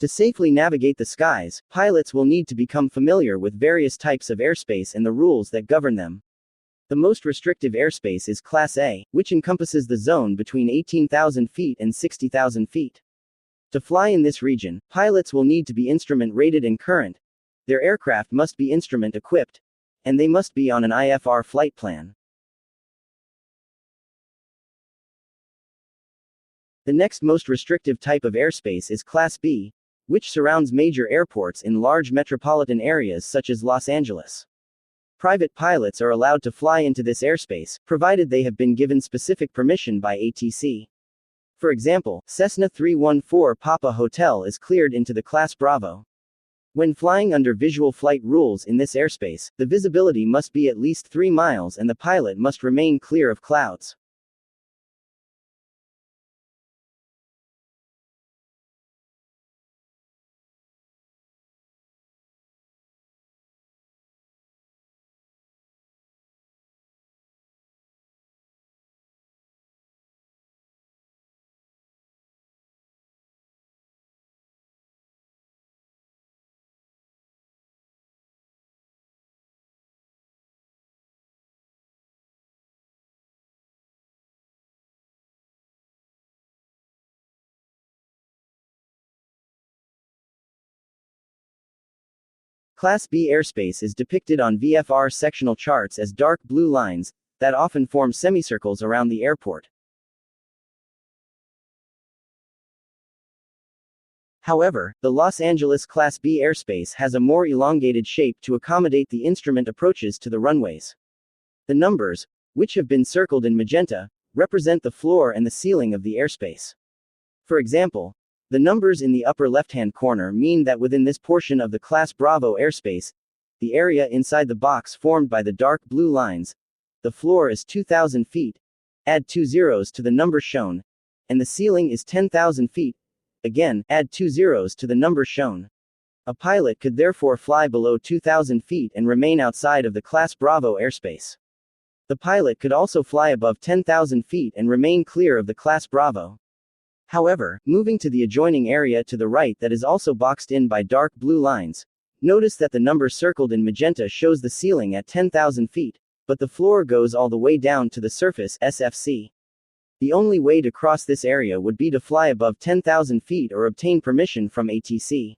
To safely navigate the skies, pilots will need to become familiar with various types of airspace and the rules that govern them. The most restrictive airspace is Class A, which encompasses the zone between 18,000 feet and 60,000 feet. To fly in this region, pilots will need to be instrument rated and current. Their aircraft must be instrument equipped, and they must be on an IFR flight plan. The next most restrictive type of airspace is Class B, which surrounds major airports in large metropolitan areas such as Los Angeles. Private pilots are allowed to fly into this airspace, provided they have been given specific permission by ATC. For example, Cessna 314 Papa Hotel is cleared into the Class Bravo. When flying under visual flight rules in this airspace, the visibility must be at least 3 miles and the pilot must remain clear of clouds. Class B airspace is depicted on VFR sectional charts as dark blue lines that often form semicircles around the airport. However, the Los Angeles Class B airspace has a more elongated shape to accommodate the instrument approaches to the runways. The numbers, which have been circled in magenta, represent the floor and the ceiling of the airspace. For example, the numbers in the upper left-hand corner mean that within this portion of the Class Bravo airspace, the area inside the box formed by the dark blue lines, the floor is 2,000 feet, add 2 zeros to the number shown, and the ceiling is 10,000 feet, again, add 2 zeros to the number shown. A pilot could therefore fly below 2,000 feet and remain outside of the Class Bravo airspace. The pilot could also fly above 10,000 feet and remain clear of the Class Bravo. However, moving to the adjoining area to the right that is also boxed in by dark blue lines, notice that the number circled in magenta shows the ceiling at 10,000 feet, but the floor goes all the way down to the surface SFC. The only way to cross this area would be to fly above 10,000 feet or obtain permission from ATC.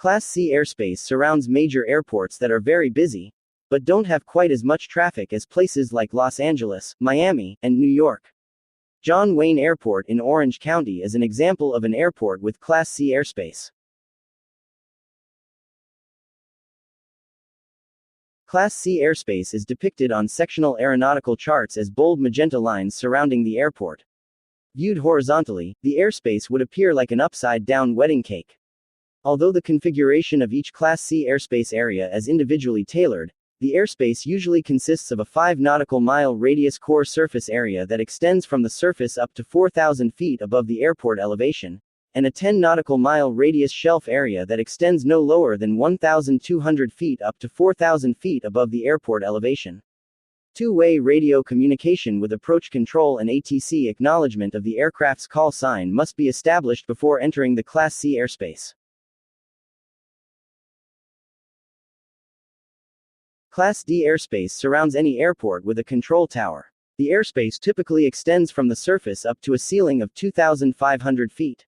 Class C airspace surrounds major airports that are very busy, but don't have quite as much traffic as places like Los Angeles, Miami, and New York. John Wayne Airport in Orange County is an example of an airport with Class C airspace. Class C airspace is depicted on sectional aeronautical charts as bold magenta lines surrounding the airport. Viewed horizontally, the airspace would appear like an upside-down wedding cake. Although the configuration of each Class C airspace area is individually tailored, the airspace usually consists of a 5 nautical mile radius core surface area that extends from the surface up to 4,000 feet above the airport elevation, and a 10 nautical mile radius shelf area that extends no lower than 1,200 feet up to 4,000 feet above the airport elevation. Two-way radio communication with approach control and ATC acknowledgement of the aircraft's call sign must be established before entering the Class C airspace. Class D airspace surrounds any airport with a control tower. The airspace typically extends from the surface up to a ceiling of 2,500 feet.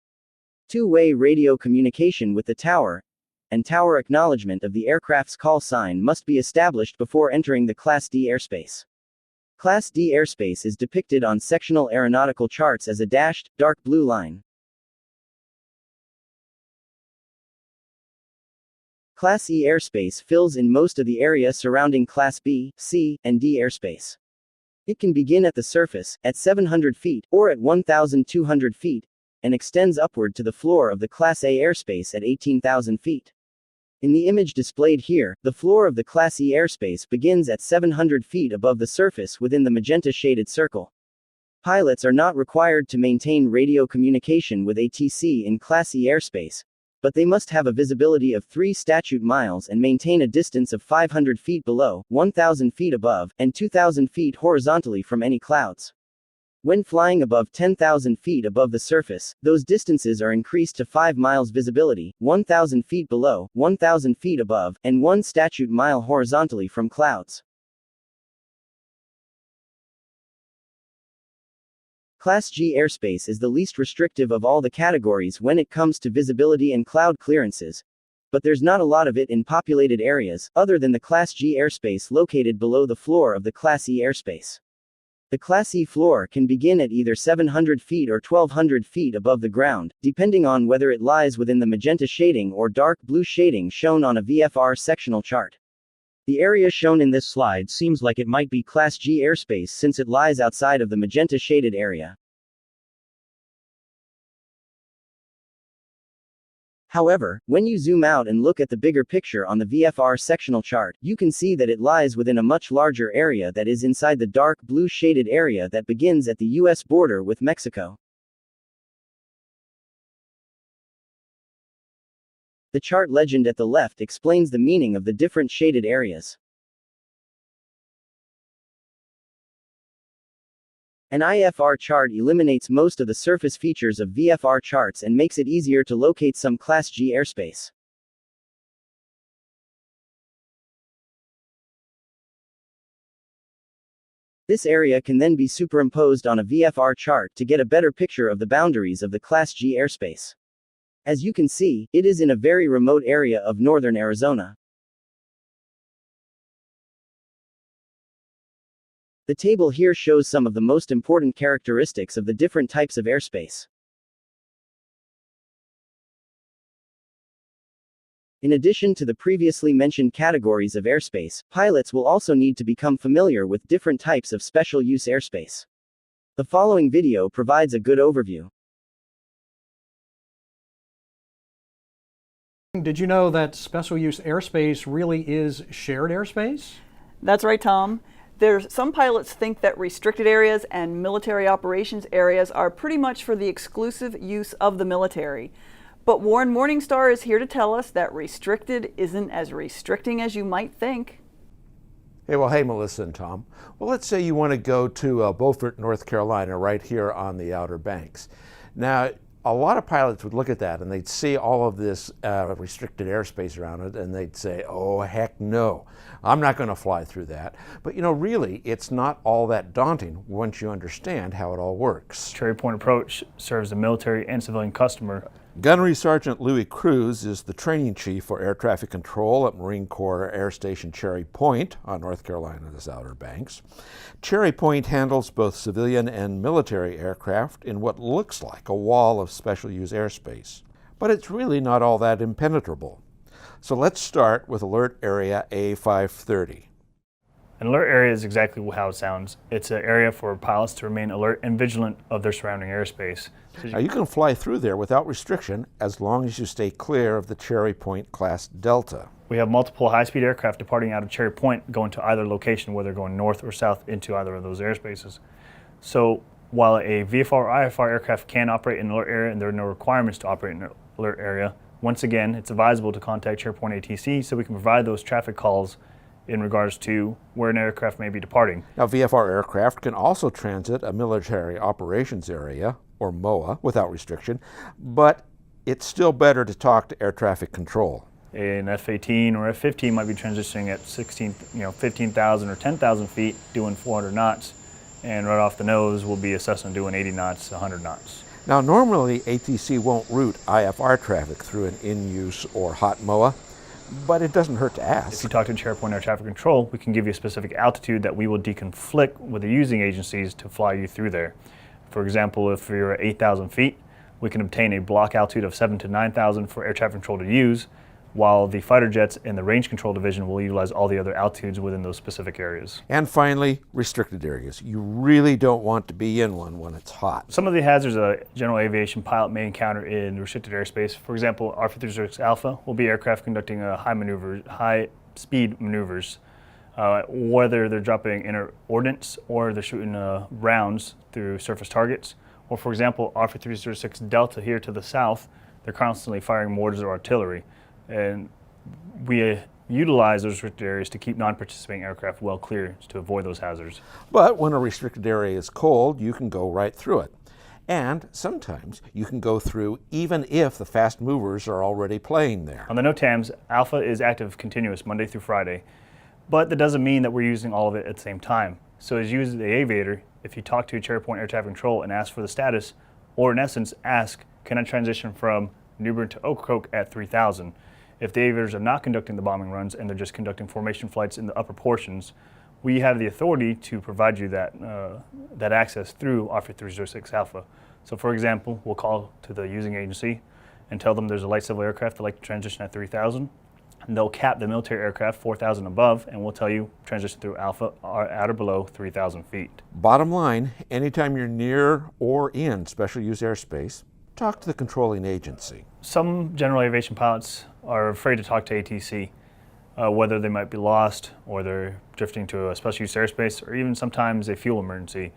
Two-way radio communication with the tower and tower acknowledgement of the aircraft's call sign must be established before entering the Class D airspace. Class D airspace is depicted on sectional aeronautical charts as a dashed, dark blue line. Class E airspace fills in most of the area surrounding Class B, C, and D airspace. It can begin at the surface, at 700 feet, or at 1,200 feet, and extends upward to the floor of the Class A airspace at 18,000 feet. In the image displayed here, the floor of the Class E airspace begins at 700 feet above the surface within the magenta-shaded circle. Pilots are not required to maintain radio communication with ATC in Class E airspace, but they must have a visibility of 3 statute miles and maintain a distance of 500 feet below, 1,000 feet above, and 2,000 feet horizontally from any clouds. When flying above 10,000 feet above the surface, those distances are increased to 5 miles visibility, 1,000 feet below, 1,000 feet above, and 1 statute mile horizontally from clouds. Class G airspace is the least restrictive of all the categories when it comes to visibility and cloud clearances, but there's not a lot of it in populated areas, other than the Class G airspace located below the floor of the Class E airspace. The Class E floor can begin at either 700 feet or 1,200 feet above the ground, depending on whether it lies within the magenta shading or dark blue shading shown on a VFR sectional chart. The area shown in this slide seems like it might be Class G airspace since it lies outside of the magenta shaded area. However, when you zoom out and look at the bigger picture on the VFR sectional chart, you can see that it lies within a much larger area that is inside the dark blue shaded area that begins at the U.S. border with Mexico. The chart legend at the left explains the meaning of the different shaded areas. An IFR chart eliminates most of the surface features of VFR charts and makes it easier to locate some Class G airspace. This area can then be superimposed on a VFR chart to get a better picture of the boundaries of the Class G airspace. As you can see, it is in a very remote area of northern Arizona. The table here shows some of the most important characteristics of the different types of airspace. In addition to the previously mentioned categories of airspace, pilots will also need to become familiar with different types of special use airspace. The following video provides a good overview. Did you know that special use airspace really is shared airspace? That's right, Tom. Some pilots think that restricted areas and military operations areas are pretty much for the exclusive use of the military. But Warren Morningstar is here to tell us that restricted isn't as restricting as you might think. Hey, Melissa and Tom. Well, let's say you want to go to Beaufort, North Carolina, right here on the Outer Banks. Now, a lot of pilots would look at that and they'd see all of this restricted airspace around it and they'd say, oh, heck no, I'm not going to fly through that. But really, it's not all that daunting once you understand how it all works. Cherry Point approach serves the military and civilian customer. Gunnery Sergeant Louis Cruz is the training chief for air traffic control at Marine Corps Air Station Cherry Point on North Carolina's Outer Banks. Cherry Point handles both civilian and military aircraft in what looks like a wall of special use airspace. But it's really not all that impenetrable. So let's start with Alert Area A530. An alert area is exactly how it sounds. It's an area for pilots to remain alert and vigilant of their surrounding airspace. Now you can fly through there without restriction as long as you stay clear of the Cherry Point class Delta. We have multiple high-speed aircraft departing out of Cherry Point going to either location, whether going north or south into either of those airspaces. So while a VFR or IFR aircraft can operate in an alert area and there are no requirements to operate in an alert area, once again, it's advisable to contact Cherry Point ATC so we can provide those traffic calls in regards to where an aircraft may be departing. Now, VFR aircraft can also transit a military operations area, or MOA, without restriction, but it's still better to talk to air traffic control. An F-18 or F-15 might be transitioning at 15,000 or 10,000 feet doing 400 knots, and right off the nose will be a Cessna doing 80 knots, 100 knots. Now, normally ATC won't route IFR traffic through an in-use or hot MOA, but it doesn't hurt to ask. If you talk to Cherry Point Air Traffic Control, we can give you a specific altitude that we will deconflict with the using agencies to fly you through there. For example, if you're at 8,000 feet, we can obtain a block altitude of 7,000 to 9,000 for air traffic control to use, while the fighter jets and the range control division will utilize all the other altitudes within those specific areas. And finally, restricted areas. You really don't want to be in one when it's hot. Some of the hazards a general aviation pilot may encounter in restricted airspace, for example, R-56 Alpha will be aircraft conducting high speed maneuvers, whether they're dropping ordnance or they're shooting rounds through surface targets. Or for example, R-5306 Delta here to the south they're constantly firing mortars or artillery. And we utilize those restricted areas to keep non-participating aircraft well clear to avoid those hazards. But when a restricted area is cold, you can go right through it. And sometimes you can go through even if the fast movers are already playing there. On the NOTAMs, Alpha is active continuous Monday through Friday, but that doesn't mean that we're using all of it at the same time. So as you use the aviator, if you talk to Cherry Point Air Traffic Control and ask for the status, or in essence ask, can I transition from New Bern to Okokoke at 3000? If the aviators are not conducting the bombing runs and they're just conducting formation flights in the upper portions, we have the authority to provide you that access through RFA 306 Alpha. So for example, we'll call to the using agency and tell them there's a light civil aircraft that like to transition at 3000, and they'll cap the military aircraft 4000 above, and we'll tell you transition through Alpha or at or below 3000 feet. Bottom line, anytime you're near or in special use airspace, talk to the controlling agency. Some general aviation pilots are afraid to talk to ATC, whether they might be lost or they're drifting to a special use airspace or even sometimes a fuel emergency.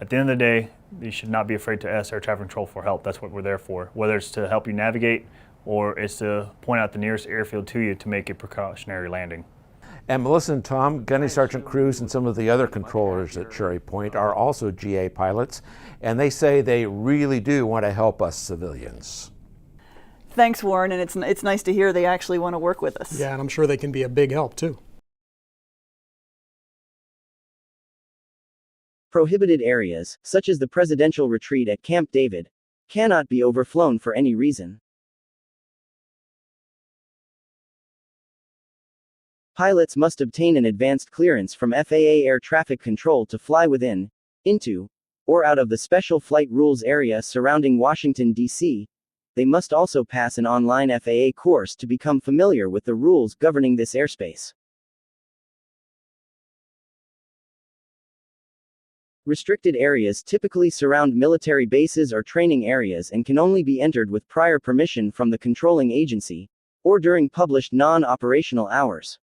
At the end of the day, you should not be afraid to ask air traffic control for help. That's what we're there for, whether it's to help you navigate or it's to point out the nearest airfield to you to make a precautionary landing. And Melissa and Tom, Gunny Sergeant Cruz and some of the other controllers at Cherry Point are also GA pilots, and they say they really do want to help us civilians. Thanks, Warren, and it's nice to hear they actually want to work with us. Yeah, and I'm sure they can be a big help too. Prohibited areas, such as the presidential retreat at Camp David, cannot be overflown for any reason. Pilots must obtain an advanced clearance from FAA Air Traffic Control to fly within, into, or out of the Special Flight Rules area surrounding Washington, D.C. They must also pass an online FAA course to become familiar with the rules governing this airspace. Restricted areas typically surround military bases or training areas and can only be entered with prior permission from the controlling agency, or during published non-operational hours.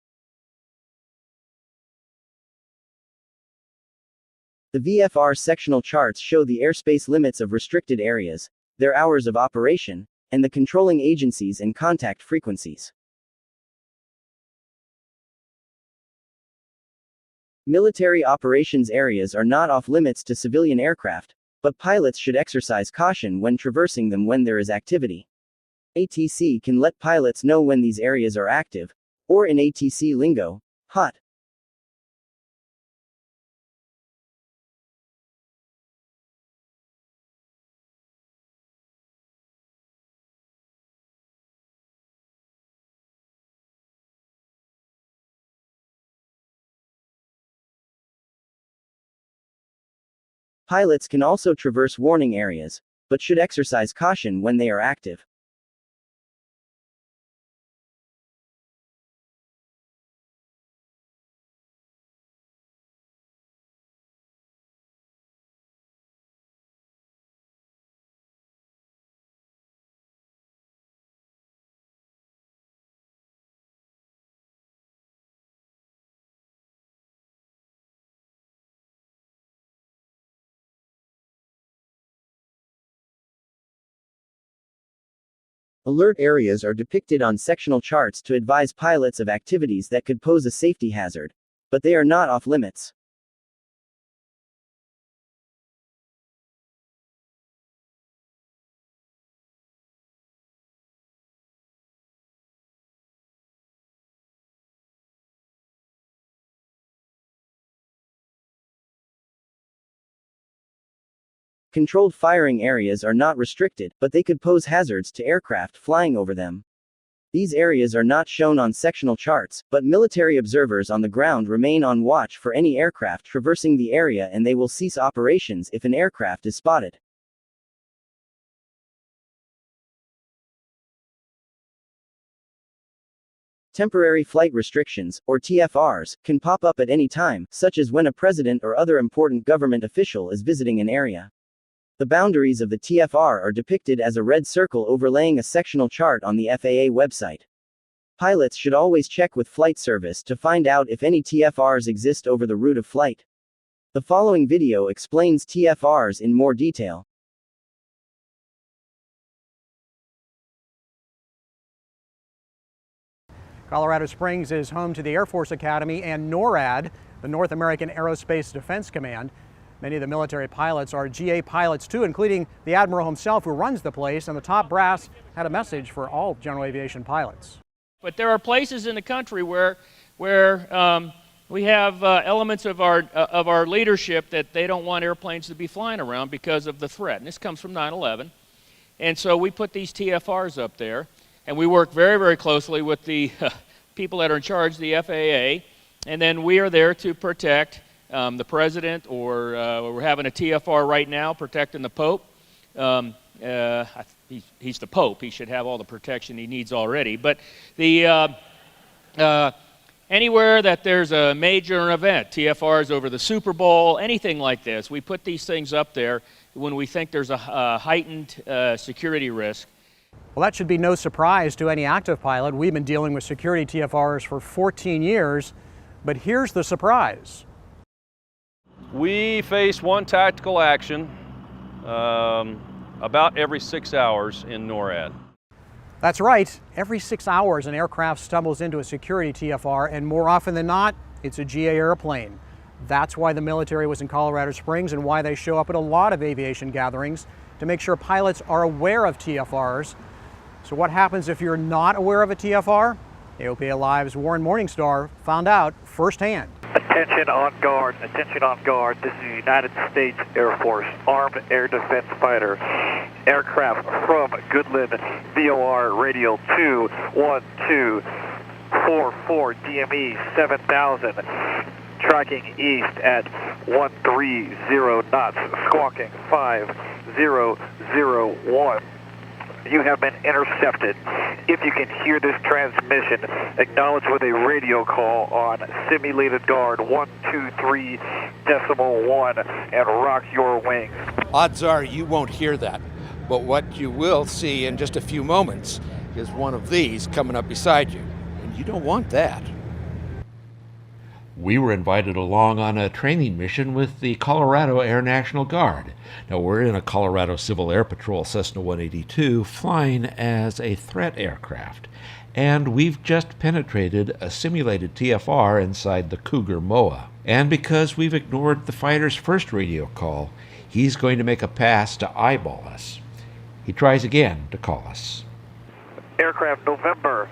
The VFR sectional charts show the airspace limits of restricted areas, their hours of operation, and the controlling agencies and contact frequencies. Military operations areas are not off-limits to civilian aircraft, but pilots should exercise caution when traversing them when there is activity. ATC can let pilots know when these areas are active, or in ATC lingo, hot. Pilots can also traverse warning areas, but should exercise caution when they are active. Alert areas are depicted on sectional charts to advise pilots of activities that could pose a safety hazard, but they are not off-limits. Controlled firing areas are not restricted, but they could pose hazards to aircraft flying over them. These areas are not shown on sectional charts, but military observers on the ground remain on watch for any aircraft traversing the area, and they will cease operations if an aircraft is spotted. Temporary flight restrictions, or TFRs, can pop up at any time, such as when a president or other important government official is visiting an area. The boundaries of the TFR are depicted as a red circle overlaying a sectional chart on the FAA website. Pilots should always check with flight service to find out if any TFRs exist over the route of flight. The following video explains TFRs in more detail. Colorado Springs is home to the Air Force Academy and NORAD, the North American Aerospace Defense Command. Many of the military pilots are GA pilots too, including the Admiral himself who runs the place, and the top brass had a message for all general aviation pilots. But there are places in the country where we have elements of our leadership that they don't want airplanes to be flying around because of the threat. And this comes from 9/11. And so we put these TFRs up there, and we work very, very closely with the people that are in charge, the FAA, and then we are there to protect the president, or we're having a TFR right now protecting the Pope. He's the Pope. He should have all the protection he needs already. But the anywhere that there's a major event, TFRs over the Super Bowl, anything like this, we put these things up there when we think there's a heightened security risk. Well, that should be no surprise to any active pilot. We've been dealing with security TFRs for 14 years, but here's the surprise. We face one tactical action about every 6 hours in NORAD. That's right. Every 6 hours, an aircraft stumbles into a security TFR, and more often than not, it's a GA airplane. That's why the military was in Colorado Springs and why they show up at a lot of aviation gatherings, to make sure pilots are aware of TFRs. So what happens if you're not aware of a TFR? AOPA Live's Warren Morningstar found out firsthand. Attention on guard, attention on guard. This is the United States Air Force Armed Air Defense Fighter. Aircraft from Goodland, VOR radial 21244 DME 7000. Tracking east at 130 knots, squawking 5001. You have been intercepted. If you can hear this transmission, acknowledge with a radio call on simulated guard 123.1 and rock your wings. Odds are you won't hear that, but what you will see in just a few moments is one of these coming up beside you, and you don't want that. We were invited along on a training mission with the Colorado Air National Guard. Now, we're in a Colorado Civil Air Patrol Cessna 182 flying as a threat aircraft, and we've just penetrated a simulated TFR inside the Cougar MOA. And because we've ignored the fighter's first radio call, he's going to make a pass to eyeball us. He tries again to call us. Aircraft November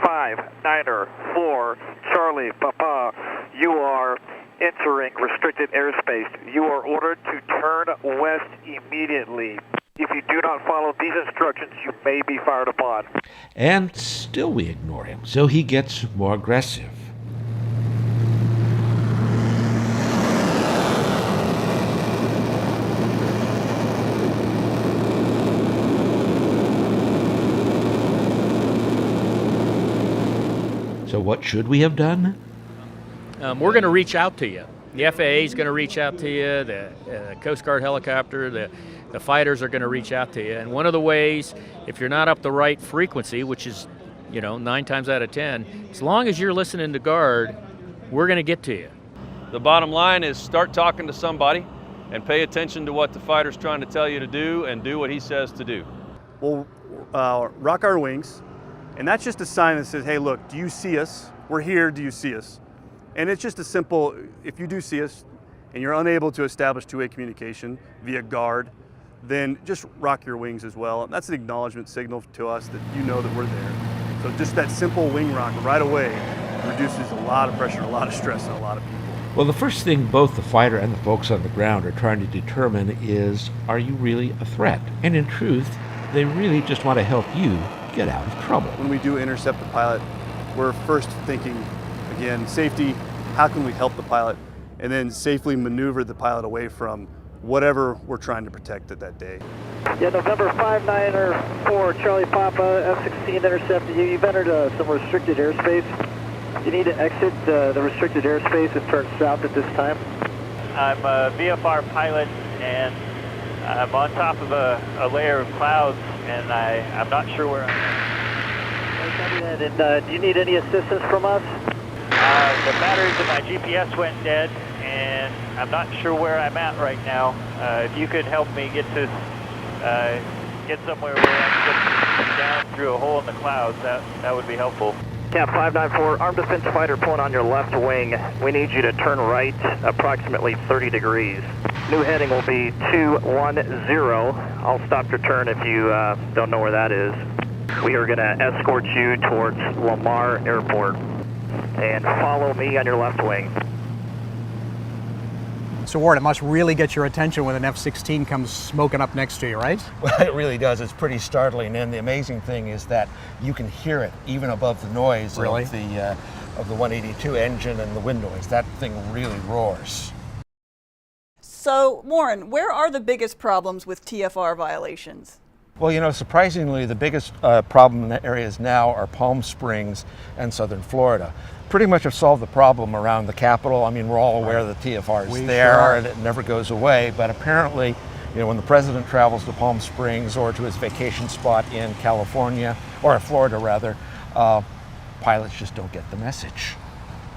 594 Charlie Papa, you are entering restricted airspace. You are ordered to turn west immediately. If you do not follow these instructions, you may be fired upon. And still we ignore him, so he gets more aggressive. So what should we have done? We're going to reach out to you. The FAA is going to reach out to you. The Coast Guard helicopter, the fighters are going to reach out to you. And one of the ways, if you're not up the right frequency, which is, 9 times out of 10, as long as you're listening to guard, we're going to get to you. The bottom line is start talking to somebody and pay attention to what the fighter's trying to tell you to do and do what he says to do. We'll rock our wings, and that's just a sign that says, hey, look, do you see us? We're here, do you see us? And it's just a simple, if you do see us and you're unable to establish two-way communication via guard, then just rock your wings as well. That's an acknowledgement signal to us that you know that we're there. So just that simple wing rock right away reduces a lot of pressure, a lot of stress on a lot of people. Well, the first thing both the fighter and the folks on the ground are trying to determine is, are you really a threat? And in truth, they really just want to help you get out of trouble. When we do intercept the pilot, we're first thinking, again, safety, how can we help the pilot, and then safely maneuver the pilot away from whatever we're trying to protect at that day. Yeah, November 594 Charlie Papa, F-16 intercepted you. You've entered some restricted airspace. You need to exit the restricted airspace and turn south at this time. I'm a VFR pilot, and I'm on top of a layer of clouds, and I'm not sure where I am. And do you need any assistance from us? The batteries of my GPS went dead, and I'm not sure where I'm at right now. If you could help me get somewhere where I can get down through a hole in the clouds, that would be helpful. Yeah, 594, armed defense fighter pulling on your left wing. We need you to turn right approximately 30 degrees. New heading will be 210. I'll stop your turn if you don't know where that is. We are going to escort you towards Lamar Airport. And follow me on your left wing. So Ward, it must really get your attention when an F-16 comes smoking up next to you, right? Well, it really does. It's pretty startling, and the amazing thing is that you can hear it even above the noise Really? of the 182 engine and the wind noise. That thing really roars. So, Warren, where are the biggest problems with TFR violations? Well, you know, surprisingly, the biggest problem in the areas now are Palm Springs and southern Florida. Pretty much have solved the problem around the capital. I mean, we're all aware that TFR is there and it never goes away, but apparently, you know, when the president travels to Palm Springs or to his vacation spot in California, or Florida rather, pilots just don't get the message.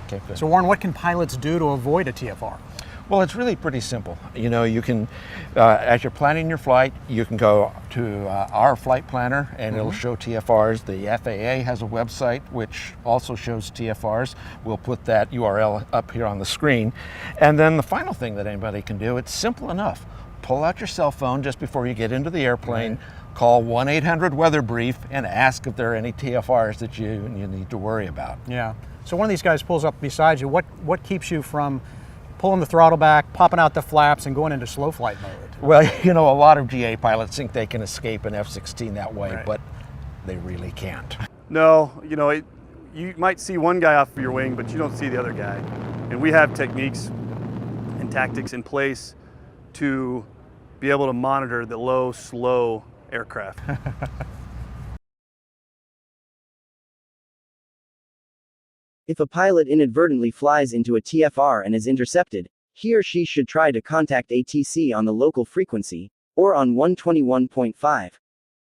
Okay, good. So Warren, what can pilots do to avoid a TFR? Well, it's really pretty simple. You know, you can, as you're planning your flight, you can go to our flight planner and it'll show TFRs. The FAA has a website which also shows TFRs. We'll put that URL up here on the screen. And then the final thing that anybody can do, it's simple enough. Pull out your cell phone just before you get into the airplane, call 1-800-WEATHER-BRIEF and ask if there are any TFRs that you need to worry about. Yeah. So one of these guys pulls up beside you. What keeps you from pulling the throttle back, popping out the flaps, and going into slow flight mode? Well, you know, a lot of GA pilots think they can escape an F-16 that way, but they really can't. No, you know, you might see one guy off of your wing, but you don't see the other guy. And we have techniques and tactics in place to be able to monitor the low, slow aircraft. If a pilot inadvertently flies into a TFR and is intercepted, he or she should try to contact ATC on the local frequency, or on 121.5.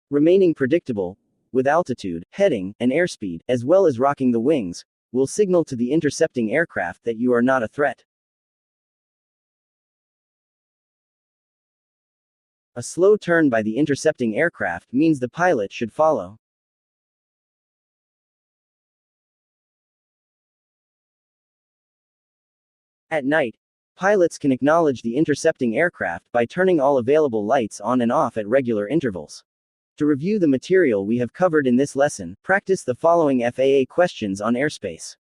Remaining predictable, with altitude, heading, and airspeed, as well as rocking the wings, will signal to the intercepting aircraft that you are not a threat. A slow turn by the intercepting aircraft means the pilot should follow. At night, pilots can acknowledge the intercepting aircraft by turning all available lights on and off at regular intervals. To review the material we have covered in this lesson, practice the following FAA questions on Airspace.